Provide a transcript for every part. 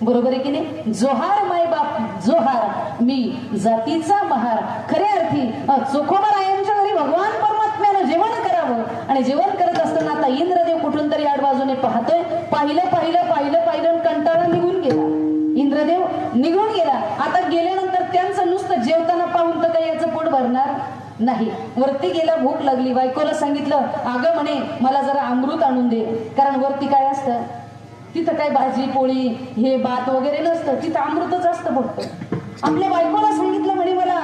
बरोबर आहे की नाही? जोहार माय बाप जोहार, मी जातीचा महार. खऱ्या अर्थी चोखोबारायांच्या घरी भगवान परमात्म्यानं जेवण करावं आणि जेवण करत असताना आता इंद्रदेव कुठून तरी आड बाजूने पाहतोय. पाहिलं पाहिलं पाहिलं पाहिलं कंटाळा निघून गेला. इंद्रदेव निघून गेला. आता गेल्यानंतर त्यांचं नुसतं जेवताना पाहून तर काही याचं पोट भरणार नाही. वरती गेला, भूक लागली. बायकोला सांगितलं, अगं म्हणे मला जरा अमृत आणून दे. कारण वरती काय असतं, तिथं काय भाजी पोळी हे भात वगैरे नसतं, तिथं अमृतच असतं फक्त. आपल्या बायकोला सांगितलं म्हणे मला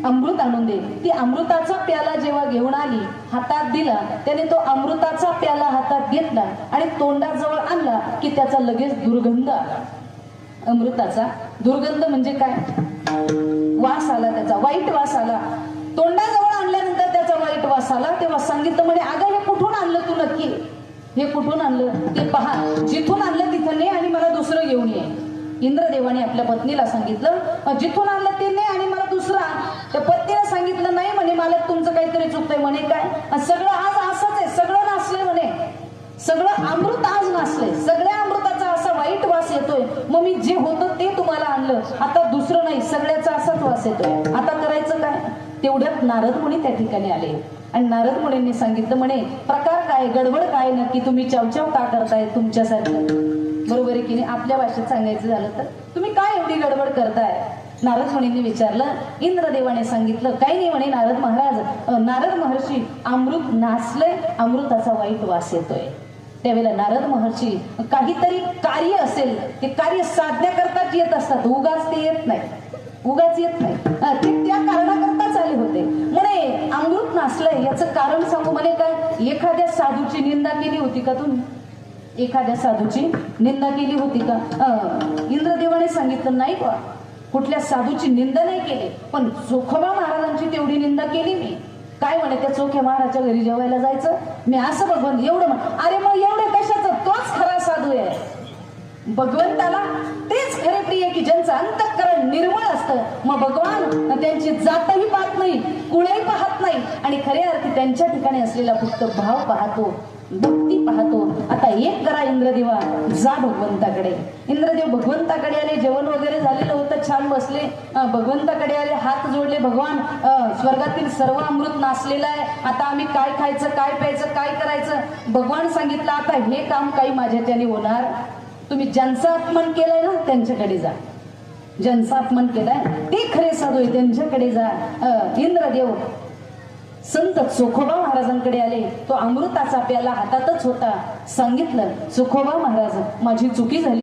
अमृत आणून दे. ती अमृताचा प्याला जेव्हा घेऊन आली, हातात दिला, त्याने तो अमृताचा प्याला हातात घेतला आणि तोंडाजवळ आणला की त्याचा लगेच दुर्गंध आला. अमृताचा दुर्गंध म्हणजे काय? वास आला, त्याचा वाईट वास आला. तोंडाजवळ आणल्यानंतर त्याचा वाईट वास आला. तेव्हा सांगितलं म्हणे, अगं हे कुठून आणलं तू नक्की? हे कुठून आणलं ते पहा. जिथून आणलं तिथं ने आणि मला दुसरं घेऊन ये. इंद्रदेवाने आपल्या पत्नीला सांगितलं, जिथून आणलं ते ने आणि मला दुसरं आण. त्या पत्नीला सांगितलं, नाही म्हणे मालक तुमचं काहीतरी चुकतंय. म्हणे काय? सगळं आज असंच आहे, सगळं नासलंय म्हणे, सगळं अमृत आज नासलंय, सगळ्या अमृताचा असा वाईट वास येतोय. मग मी जे होतं ते तुम्हाला आणलं, आता दुसरं नाही, सगळ्याचा असाच वास येतोय. आता करायचं काय? तेवढ्यात नारद मुनी त्या ठिकाणी आले आणि नारद मुनींनी सांगितलं म्हणे, प्रकार काय, गडबड काय नक्की, तुम्ही चावचाव का करताय तुमच्यासारखं? बरोबर आहे की नाही? आपल्या भाषेत सांगायचं झालं तर तुम्ही काय एवढी गडबड करताय? नारद मुनींनी विचारलं. इंद्रदेवाने सांगितलं, काही नाही म्हणे नारद महाराज, नारद महर्षी अमृत नासलंय, अमृताचा वाईट वास येतोय. त्यावेळेला नारद महर्षी काहीतरी कार्य असेल, ते कार्य साधण्याकरताच येत असतात, उगाच ते येत नाही, उगाच येत नाही. ते त्या कारणाकरताच आले होते. म्हणे अमृत नासलंय याचं कारण सांगू. म्हणे काय? एखाद्या साधूची निंदा केली होती का तुम्ही? एखाद्या साधूची निंदा केली होती का? इंद्रदेवाने सांगितलं, नाही बा, कुठल्या साधूची निंदा नाही केली, पण चोखोबा महाराजांची तेवढी निंदा केली मी. काय म्हणे? त्या चोख्या महाराजच्या घरी जेवायला जायचं मी, असं भगवान एवढं म्हण. अरे मग एवढं कशाचं? तोच खरा साधू आहे. भगवंताला तेच खरे प्रिय की ज्यांचं अंतःकरण निर्मळ असतं. मग भगवान त्यांची जातही पाहत नाही, कुळही पाहत नाही आणि खऱ्या अर्थी त्यांच्या ठिकाणी असलेला फक्त भाव पाहतो, भक्ती पाहतो. आता एक करा इंद्रदेवा, जा भगवंताकडे. इंद्रदेव भगवंताकडे आले. जेवण वगैरे झालेलं होतं, छान बसले, भगवंताकडे आले, हात जोडले. भगवान, स्वर्गातील सर्व अमृत नासलेलं आहे, आता आम्ही काय खायचं, काय प्यायचं, काय करायचं? भगवान सांगितलं, आता हे काम काही माझ्याच्याने होणार. तुम्ही ज्यांचा अपमान केलाय ना त्यांच्याकडे जा. ज्यांचा अपमान केलाय ते खरे साधू आहे, त्यांच्याकडे जा. इंद्रदेव संत चोखोबा महाराजांकडे आले. तो अमृताचा प्याला हातातच होता. सांगितलं, चोखोबा महाराज माझी चुकी झाली.